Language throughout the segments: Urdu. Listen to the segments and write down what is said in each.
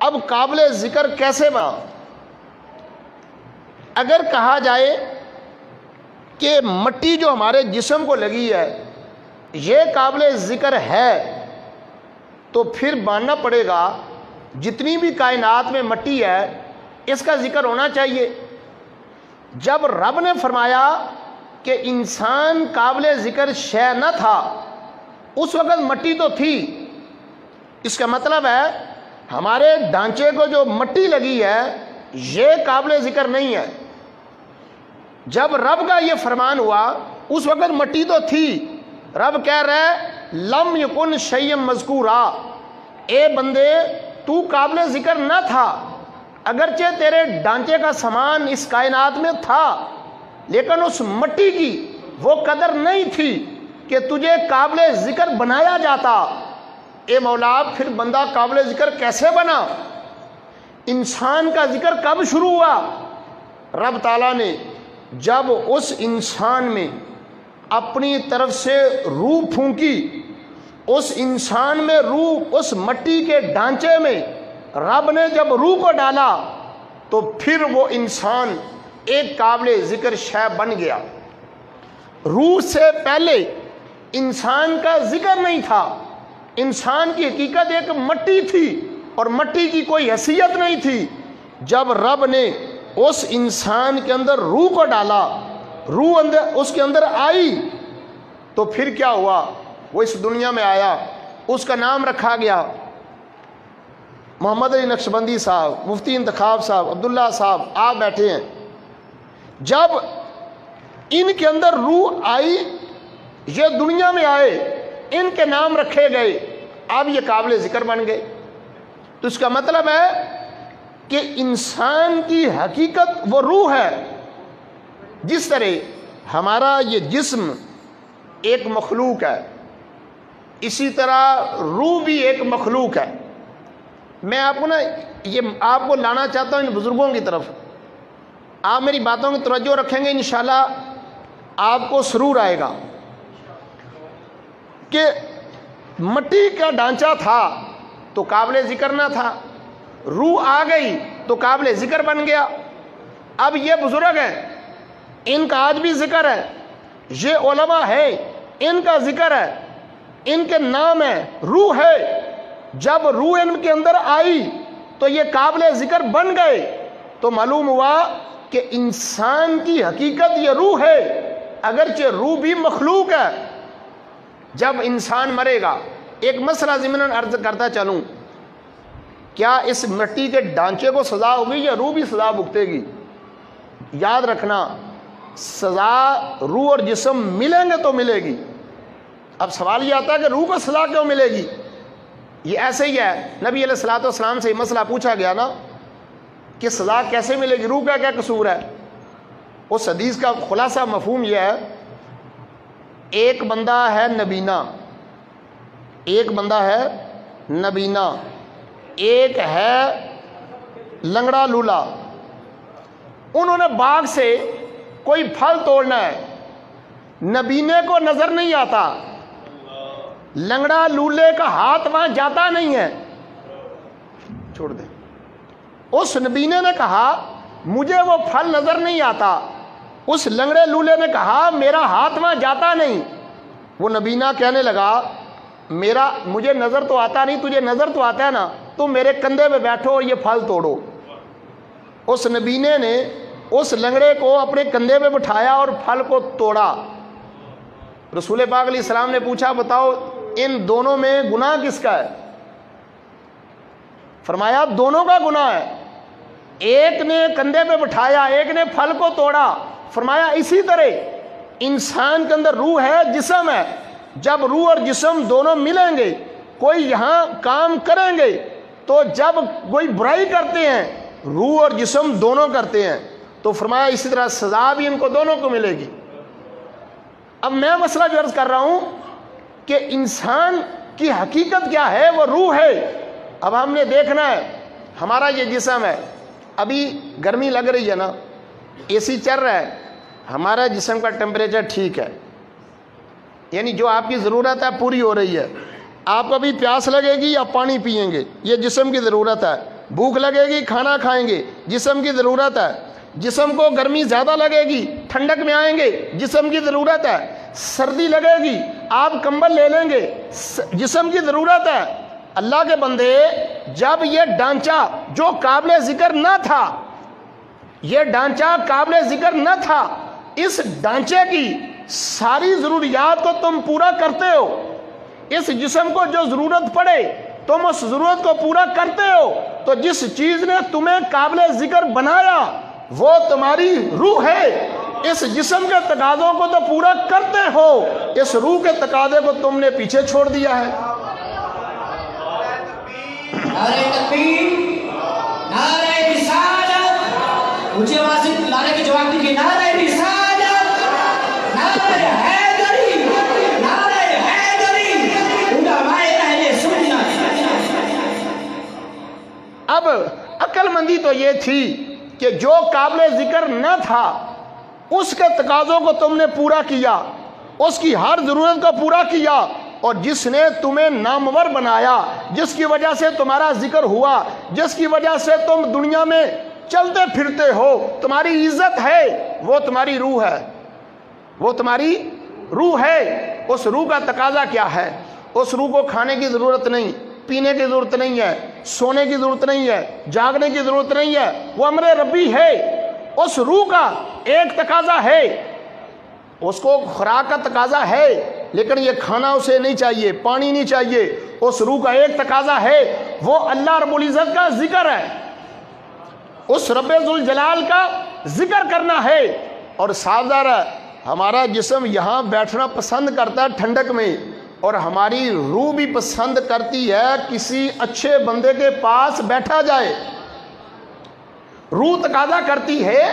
اب قابل ذکر کیسے بنا؟ اگر کہا جائے کہ مٹی جو ہمارے جسم کو لگی ہے یہ قابل ذکر ہے تو پھر ماننا پڑے گا جتنی بھی کائنات میں مٹی ہے اس کا ذکر ہونا چاہیے۔ جب رب نے فرمایا کہ انسان قابل ذکر شے نہ تھا اس وقت مٹی تو تھی، اس کا مطلب ہے ہمارے ڈھانچے کو جو مٹی لگی ہے یہ قابل ذکر نہیں ہے۔ جب رب کا یہ فرمان ہوا اس وقت مٹی تو تھی، رب کہہ رہا ہے لم یکن شیئا مذکورا، اے بندے تو قابل ذکر نہ تھا، اگرچہ تیرے ڈھانچے کا سامان اس کائنات میں تھا لیکن اس مٹی کی وہ قدر نہیں تھی کہ تجھے قابل ذکر بنایا جاتا۔ اے مولا پھر بندہ قابل ذکر کیسے بنا؟ انسان کا ذکر کب شروع ہوا؟ رب تعالیٰ نے جب اس انسان میں اپنی طرف سے روح پھونکی، اس انسان میں روح، اس مٹی کے ڈھانچے میں رب نے جب روح کو ڈالا تو پھر وہ انسان ایک قابل ذکر شے بن گیا۔ روح سے پہلے انسان کا ذکر نہیں تھا، انسان کی حقیقت ایک مٹی تھی اور مٹی کی کوئی حیثیت نہیں تھی۔ جب رب نے اس انسان کے اندر روح کو ڈالا، روح اس کے اندر آئی تو پھر کیا ہوا؟ وہ اس دنیا میں آیا، اس کا نام رکھا گیا محمد علی نقشبندی صاحب، مفتی انتخاب صاحب، عبداللہ صاحب آپ بیٹھے ہیں۔ جب ان کے اندر روح آئی، یہ دنیا میں آئے، ان کے نام رکھے گئے، اب یہ قابل ذکر بن گئے۔ تو اس کا مطلب ہے کہ انسان کی حقیقت وہ روح ہے۔ جس طرح ہمارا یہ جسم ایک مخلوق ہے اسی طرح روح بھی ایک مخلوق ہے۔ میں آپ کو یہ آپ کو لانا چاہتا ہوں ان بزرگوں کی طرف، آپ میری باتوں کی توجہ رکھیں گے انشاءاللہ آپ کو سرور آئے گا کہ مٹی کا ڈھانچہ تھا تو قابل ذکر نہ تھا، روح آ گئی تو قابل ذکر بن گیا۔ اب یہ بزرگ ہیں، ان کا آج بھی ذکر ہے، یہ علماء ہے ان کا ذکر ہے، ان کے نام ہے، روح ہے۔ جب روح ان کے اندر آئی تو یہ قابل ذکر بن گئے، تو معلوم ہوا کہ انسان کی حقیقت یہ روح ہے، اگرچہ روح بھی مخلوق ہے۔ جب انسان مرے گا، ایک مسئلہ ضمناً عرض کرتا چلوں، کیا اس مٹی کے ڈھانچے کو سزا ہوگی یا روح بھی سزا بھگتے گی؟ یاد رکھنا سزا روح اور جسم ملیں گے تو ملے گی۔ اب سوال یہ آتا ہے کہ روح کو سزا کیوں ملے گی؟ یہ ایسے ہی ہے، نبی علیہ الصلوۃ والسلام سے یہ مسئلہ پوچھا گیا نا کہ سزا کیسے ملے گی، روح کا کیا قصور ہے؟ اس حدیث کا خلاصہ مفہوم یہ ہے، ایک بندہ ہے نبینا، ایک بندہ ہے نبینا، ایک ہے لنگڑا لولا۔ انہوں نے باغ سے کوئی پھل توڑنا ہے، نبینے کو نظر نہیں آتا، لنگڑا لولے کا ہاتھ وہاں جاتا نہیں ہے، چھوڑ دیں۔ اس نبینے نے کہا مجھے وہ پھل نظر نہیں آتا، اس لنگڑے لولے نے کہا میرا ہاتھ وہاں جاتا نہیں۔ وہ نبینا کہنے لگا مجھے نظر تو آتا نہیں، تجھے نظر تو آتا ہے نا، تم میرے کندھے پہ بیٹھو اور یہ پھل توڑو۔ اس نبینے نے اس لنگڑے کو اپنے کندھے پہ بٹھایا اور پھل کو توڑا۔ رسول پاک علیہ السلام نے پوچھا بتاؤ ان دونوں میں گناہ کس کا ہے؟ فرمایا دونوں کا گناہ ہے، ایک نے کندھے پہ بٹھایا، ایک نے پھل کو توڑا۔ فرمایا اسی طرح انسان کے اندر روح ہے، جسم ہے، جب روح اور جسم دونوں ملیں گے، کوئی یہاں کام کریں گے تو جب کوئی برائی کرتے ہیں روح اور جسم دونوں کرتے ہیں، تو فرمایا اسی طرح سزا بھی ان کو دونوں کو ملے گی۔ اب میں مسئلہ جو عرض کر رہا ہوں کہ انسان کی حقیقت کیا ہے، وہ روح ہے۔ اب ہم نے دیکھنا ہے ہمارا یہ جسم ہے، ابھی گرمی لگ رہی ہے نا، اے سی چل رہا ہے، ہمارا جسم کا ٹیمپریچر ٹھیک ہے، یعنی جو آپ کی ضرورت ہے پوری ہو رہی ہے۔ آپ کو ابھی پیاس لگے گی یا پانی پئیں گے، یہ جسم کی ضرورت ہے، بھوک لگے گی کھانا کھائیں گے، جسم کی ضرورت ہے۔ جسم کو گرمی زیادہ لگے گی، ٹھنڈک میں آئیں گے، جسم کی ضرورت ہے۔ سردی لگے گی، آپ کمبل لے لیں گے، جسم کی ضرورت ہے۔ اللہ کے بندے، جب یہ ڈھانچہ جو قابل ذکر نہ تھا، یہ ڈھانچہ قابل ذکر نہ تھا، اس ڈھانچے کی ساری ضروریات کو تم پورا کرتے ہو، اس جسم کو جو ضرورت پڑے تم اس ضرورت کو پورا کرتے ہو، تو جس چیز نے تمہیں قابل ذکر بنایا وہ تمہاری روح ہے۔ اس جسم کے تقاضوں کو تو پورا کرتے ہو، اس روح کے تقاضے کو تم نے پیچھے چھوڑ دیا ہے۔ نعرہ تکبیر، نعرہ رسالت، اونچی آواز سے نعرے کے جواب دیجیے، نعرہ رسالت، نعرہ حیدری، نعرہ حیدری، علماء اہل سنت۔ اب عقل مندی تو یہ تھی کہ جو قابل ذکر نہ تھا اس کے تقاضوں کو تم نے پورا کیا، اس کی ہر ضرورت کو پورا کیا، اور جس نے تمہیں نامور بنایا، جس کی وجہ سے تمہارا ذکر ہوا، جس کی وجہ سے تم دنیا میں چلتے پھرتے ہو، تمہاری عزت ہے، وہ تمہاری روح ہے، وہ تمہاری روح ہے۔ اس روح کا تقاضا کیا ہے؟ اس روح کو کھانے کی ضرورت نہیں، پینے کی ضرورت نہیں ہے، سونے کی ضرورت نہیں ہے، جاگنے کی ضرورت نہیں ہے، وہ امر ربی ہے۔ اس روح کا ایک تقاضا ہے، اس کو خوراک کا تقاضا ہے، لیکن یہ کھانا اسے نہیں چاہیے، پانی نہیں چاہیے۔ اس روح کا ایک تقاضا ہے، وہ اللہ رب العزت کا ذکر ہے، اس رب ذوالجلال کا ذکر کرنا ہے۔ اور سادہ ہمارا جسم یہاں بیٹھنا پسند کرتا ہے ٹھنڈک میں، اور ہماری روح بھی پسند کرتی ہے کسی اچھے بندے کے پاس بیٹھا جائے۔ روح تقاضا کرتی ہے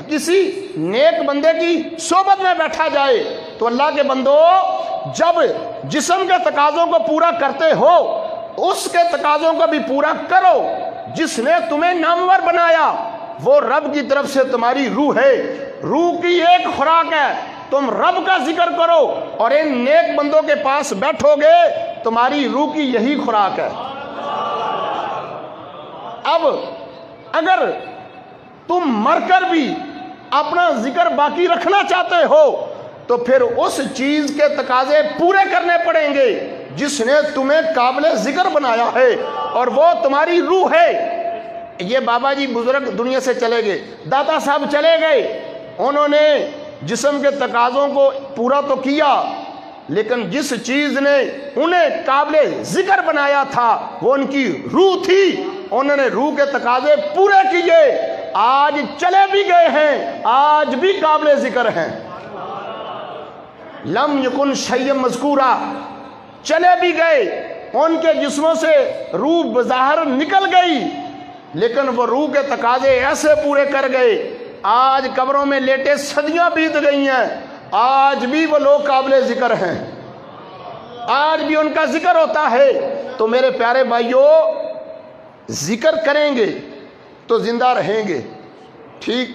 کسی نیک بندے کی صحبت میں بیٹھا جائے۔ تو اللہ کے بندو، جب جسم کے تقاضوں کو پورا کرتے ہو، اس کے تقاضوں کو بھی پورا کرو۔ جس نے تمہیں نامور بنایا وہ رب کی طرف سے تمہاری روح ہے، روح کی ایک خوراک ہے، تم رب کا ذکر کرو اور ان نیک بندوں کے پاس بیٹھو گے، تمہاری روح کی یہی خوراک ہے۔ اب اگر تم مر کر بھی اپنا ذکر باقی رکھنا چاہتے ہو تو پھر اس چیز کے تقاضے پورے کرنے پڑیں گے جس نے تمہیں قابل ذکر بنایا ہے، اور وہ تمہاری روح ہے۔ یہ بابا جی بزرگ دنیا سے چلے گئے، داتا صاحب چلے گئے، انہوں نے جسم کے تقاضوں کو پورا تو کیا، لیکن جس چیز نے انہیں قابل ذکر بنایا تھا وہ ان کی روح تھی، انہوں نے روح کے تقاضے پورے کیے، آج چلے بھی گئے ہیں، آج بھی قابل ذکر ہیں۔ لم یکن شیء مذکورا، چلے بھی گئے، ان کے جسموں سے روح بظاہر نکل گئی، لیکن وہ روح کے تقاضے ایسے پورے کر گئے، آج قبروں میں لیٹے صدیاں بیت گئی ہیں، آج بھی وہ لوگ قابل ذکر ہیں، آج بھی ان کا ذکر ہوتا ہے۔ تو میرے پیارے بھائیوں، ذکر کریں گے تو زندہ رہیں گے، ٹھیک،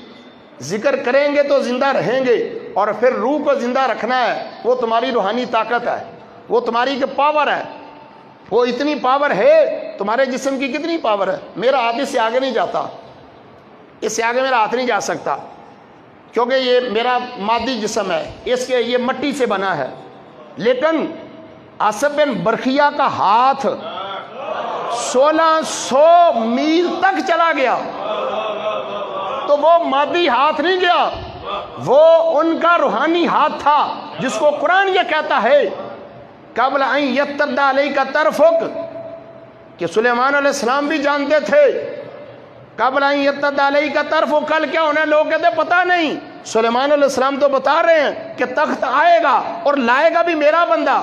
ذکر کریں گے تو زندہ رہیں گے، اور پھر روح کو زندہ رکھنا ہے، وہ تمہاری روحانی طاقت ہے، وہ تمہاری کی پاور ہے، وہ اتنی پاور ہے، تمہارے جسم کی کتنی پاور ہے؟ میرا ہاتھ اس سے آگے نہیں جاتا، اس سے آگے میرا ہاتھ نہیں جا سکتا، کیونکہ یہ میرا مادی جسم ہے، اس کے یہ مٹی سے بنا ہے، لیکن آصف بن برخیہ کا ہاتھ 1600 میل تک چلا گیا، تو وہ مادی ہاتھ نہیں گیا، وہ ان کا روحانی ہاتھ تھا، جس کو قرآن یہ کہتا ہے قبل ان یرتد علیک طرفک، کہ سلیمان علیہ السلام بھی جانتے تھے قبل ان یرتد علیک طرفک، کل کیا ہونے؟ لوگ کہتے پتہ نہیں، سلیمان علیہ السلام تو بتا رہے ہیں کہ تخت آئے گا اور لائے گا بھی میرا بندہ،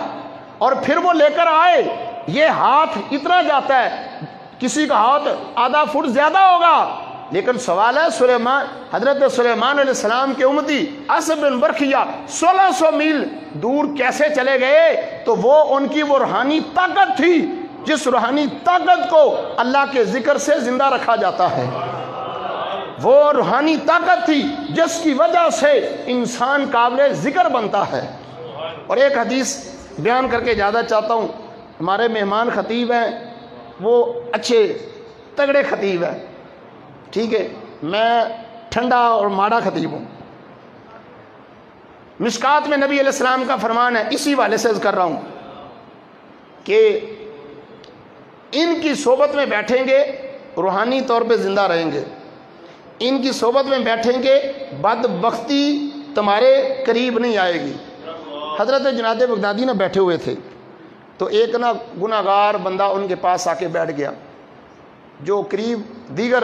اور پھر وہ لے کر آئے، یہ ہاتھ اتنا جاتا ہے، کسی کا ہاتھ آدھا فٹ زیادہ ہوگا، لیکن سوال ہے حضرت سلیمان علیہ السلام کے امتی آصف بن برخیہ 1600 میل دور کیسے چلے گئے؟ تو وہ ان کی وہ روحانی طاقت تھی، جس روحانی طاقت کو اللہ کے ذکر سے زندہ رکھا جاتا ہے، وہ روحانی طاقت تھی جس کی وجہ سے انسان قابل ذکر بنتا ہے۔ اور ایک حدیث بیان کر کے زیادہ چاہتا ہوں، ہمارے مہمان خطیب ہیں، وہ اچھے تگڑے خطیب ہے، ٹھیک ہے، میں ٹھنڈا اور ماڑا خطیب ہوں۔ مشکات میں نبی علیہ السلام کا فرمان ہے، اسی والے سے عرض کر رہا ہوں کہ ان کی صحبت میں بیٹھیں گے روحانی طور پہ زندہ رہیں گے، ان کی صحبت میں بیٹھیں گے بدبختی تمہارے قریب نہیں آئے گی۔ حضرت جنید بغدادی نہ بیٹھے ہوئے تھے، تو ایک نہ گناہ گار بندہ ان کے پاس آ کے بیٹھ گیا، جو قریب دیگر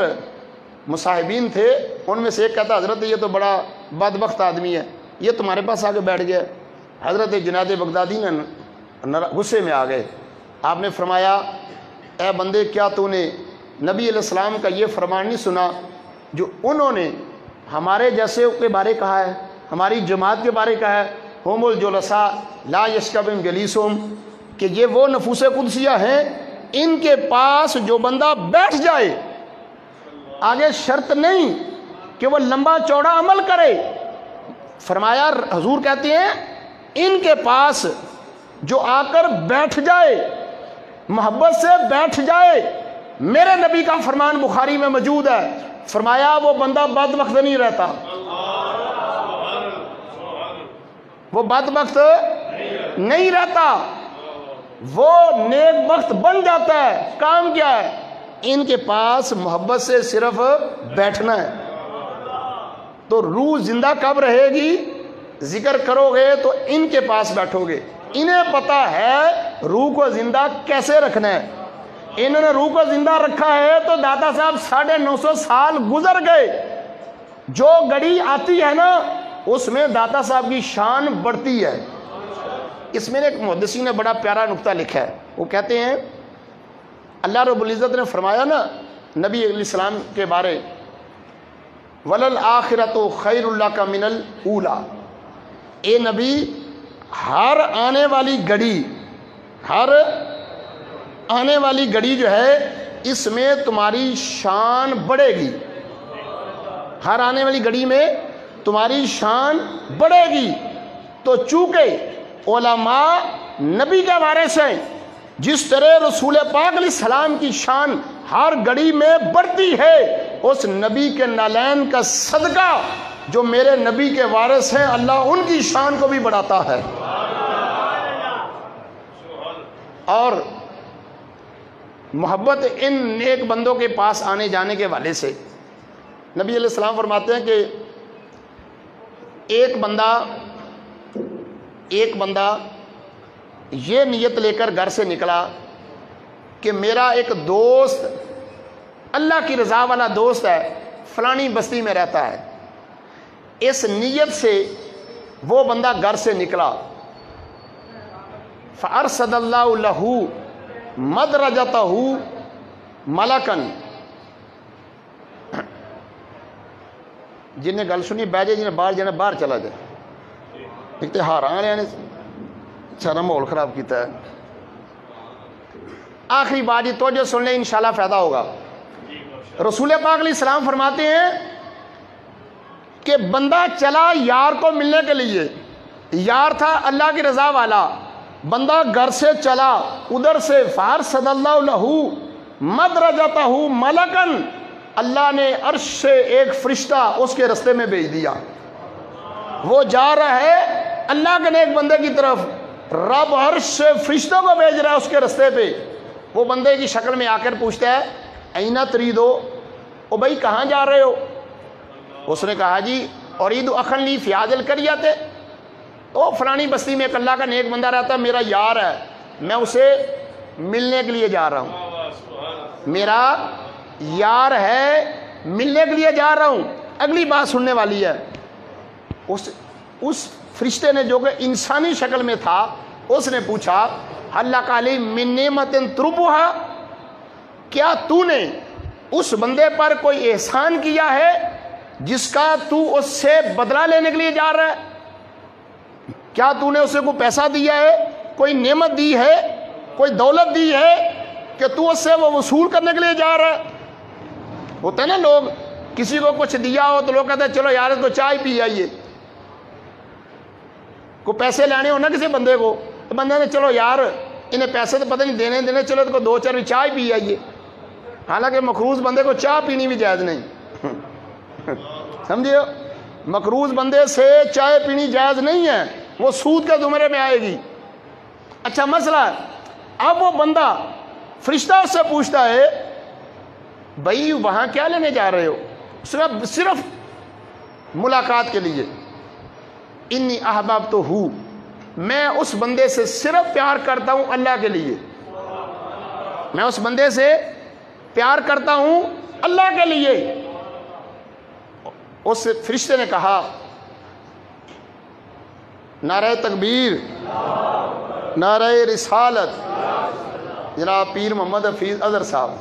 مصاحبین تھے ان میں سے ایک کہتا حضرت یہ تو بڑا بدبخت آدمی ہے، یہ تمہارے پاس آ کے بیٹھ گیا۔ حضرت جنید بغدادی نے غصے میں آ گئے، آپ نے فرمایا اے بندے کیا تو نے نبی علیہ السلام کا یہ فرمان نہیں سنا جو انہوں نے ہمارے جیسے کے بارے کہا ہے، ہماری جماعت کے بارے کہا ہے، ہوم الجلساء لا یشکبم جلیسہم، کہ یہ وہ نفوس قدسیہ ہیں ان کے پاس جو بندہ بیٹھ جائے، آگے شرط نہیں کہ وہ لمبا چوڑا عمل کرے، فرمایا حضور کہتے ہیں ان کے پاس جو آ کر بیٹھ جائے، محبت سے بیٹھ جائے، میرے نبی کا فرمان بخاری میں موجود ہے، فرمایا وہ بندہ بدبخت نہیں رہتا، وہ بدبخت نہیں رہتا، وہ نیک بخت بن جاتا ہے۔ کام کیا ہے؟ ان کے پاس محبت سے صرف بیٹھنا ہے۔ تو روح زندہ کب رہے گی؟ ذکر کرو گے تو ان کے پاس بیٹھو گے، انہیں پتا ہے روح کو زندہ کیسے رکھنا ہے، انہوں نے روح کو زندہ رکھا ہے تو داتا صاحب 950 سال گزر گئے، جو گھڑی آتی ہے نا اس میں داتا صاحب کی شان بڑھتی ہے۔ اس میں ایک محدثی نے بڑا پیارا نقطہ لکھا ہے، وہ کہتے ہیں اللہ رب العزت نے فرمایا نا نبی علیہ السلام کے بارے وَلَلْآخِرَةُ خَيْرُ لَكَ مِنَ الْأُولَى، اے نبی ہر آنے والی گھڑی جو ہے اس میں تمہاری شان بڑھے گی، ہر آنے والی گھڑی میں تمہاری شان بڑھے گی۔ تو چونکہ علماء نبی کے وارث ہیں، جس طرح رسول پاک علیہ السلام کی شان ہر گھڑی میں بڑھتی ہے، اس نبی کے نالین کا صدقہ جو میرے نبی کے وارث ہیں اللہ ان کی شان کو بھی بڑھاتا ہے۔ اور محبت ان نیک بندوں کے پاس آنے جانے کے والے سے نبی علیہ السلام فرماتے ہیں کہ ایک بندہ یہ نیت لے کر گھر سے نکلا کہ میرا ایک دوست اللہ کی رضا والا دوست ہے، فلانی بستی میں رہتا ہے، اس نیت سے وہ بندہ گھر سے نکلا، فَأَرْسَدَ اللَّهُ لَهُ مَدْرَجَتَهُ مَلَكًا، جنہیں گل سنی بہ جائے، جنہیں باہر جانا باہر چلا جائے، ایک تو ہار آنے نے سارا ماحول خراب کیتا ہے۔ آخری بات یہ توجہ سن لیں، انشاءاللہ فائدہ ہوگا۔ رسول پاک علیہ السلام فرماتے ہیں کہ بندہ چلا یار کو ملنے کے لیے، یار تھا اللہ کی رضا والا، بندہ گھر سے چلا ادھر سے، فَأَرْسَدَ اللَّهُ لَهُ مَدْرَجَتَهُ مَلَكًا، اللہ نے عرش سے ایک فرشتہ اس کے رستے میں بھیج دیا، وہ جا رہا ہے اللہ کے نیک بندے کی طرف، رب عرش سے فرشتوں کو بھیج رہا ہے اس کے رستے پہ، وہ بندے کی شکل میں آ کر پوچھتا ہے اینہ تریدو، او بھائی کہاں جا رہے ہو؟ اس نے کہا جی ارید اخن لی فی ہذہ القریۃ، او فلانی بستی میں ایک اللہ کا نیک بندہ رہتا ہے، میرا یار ہے، میں اسے ملنے کے لیے جا رہا ہوں، میرا یار ہے ملنے کے لیے جا رہا ہوں۔ اگلی بات سننے والی ہے، اس فرشتے نے جو کہ انسانی شکل میں تھا اس نے پوچھا اللہ علی من نعمت تربھا، کیا تو نے اس بندے پر کوئی احسان کیا ہے جس کا تو اس سے بدلہ لینے کے لیے جا رہا ہے؟ کیا تو نے اسے کوئی پیسہ دیا ہے، کوئی نعمت دی ہے، کوئی دولت دی ہے کہ تو اس سے وہ وصول کرنے کے لیے جا رہا ہے؟ ہوتا ہے نا لوگ کسی کو کچھ دیا ہو تو لوگ کہتے ہیں چلو یار اس کو چائے پی آئیے، کو پیسے لینے ہو نا کسی بندے کو تو بندے نے چلو یار انہیں پیسے تو پتہ نہیں دینے چلو تو 2-4 چائے پی آئیے، حالانکہ مقروض بندے کو چائے پینی بھی جائز نہیں، سمجھے؟ مقروض بندے سے چائے پینی جائز نہیں ہے، وہ سود کے زمرے میں آئے گی۔ اچھا مسئلہ ہے، اب وہ بندہ فرشتہ اس سے پوچھتا ہے بھائی وہاں کیا لینے جا رہے ہو؟ صرف ملاقات کے لیے، انی احببتہ، میں اس بندے سے صرف پیار کرتا ہوں اللہ کے لیے، میں اس بندے سے پیار کرتا ہوں اللہ کے لیے۔ اس فرشتے نے کہا نعرہ تکبیر، نعرہ رسالت، جناب پیر محمد حفیظ اظہر صاحب۔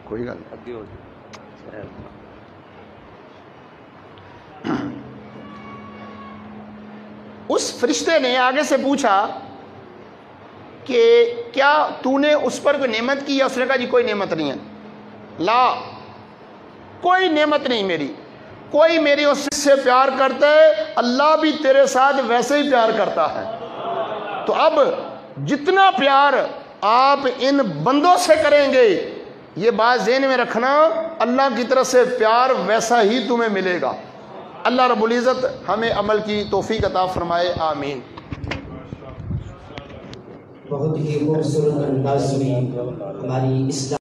کوئی گل نہیں۔ اس فرشتے نے آگے سے پوچھا کہ کیا تو نے اس پر کوئی نعمت کی؟ اس نے کہا جی کوئی نعمت نہیں ہے، لا کوئی نعمت نہیں میری، کوئی میری اس سے پیار کرتا ہے، اللہ بھی تیرے ساتھ ویسے ہی پیار کرتا ہے۔ تو اب جتنا پیار آپ ان بندوں سے کریں گے، یہ بات ذہن میں رکھنا، اللہ کی طرف سے پیار ویسا ہی تمہیں ملے گا۔ اللہ رب العزت ہمیں عمل کی توفیق عطا فرمائے، آمین۔ بہت ہی خوبصورت انداز میں ہماری اسلام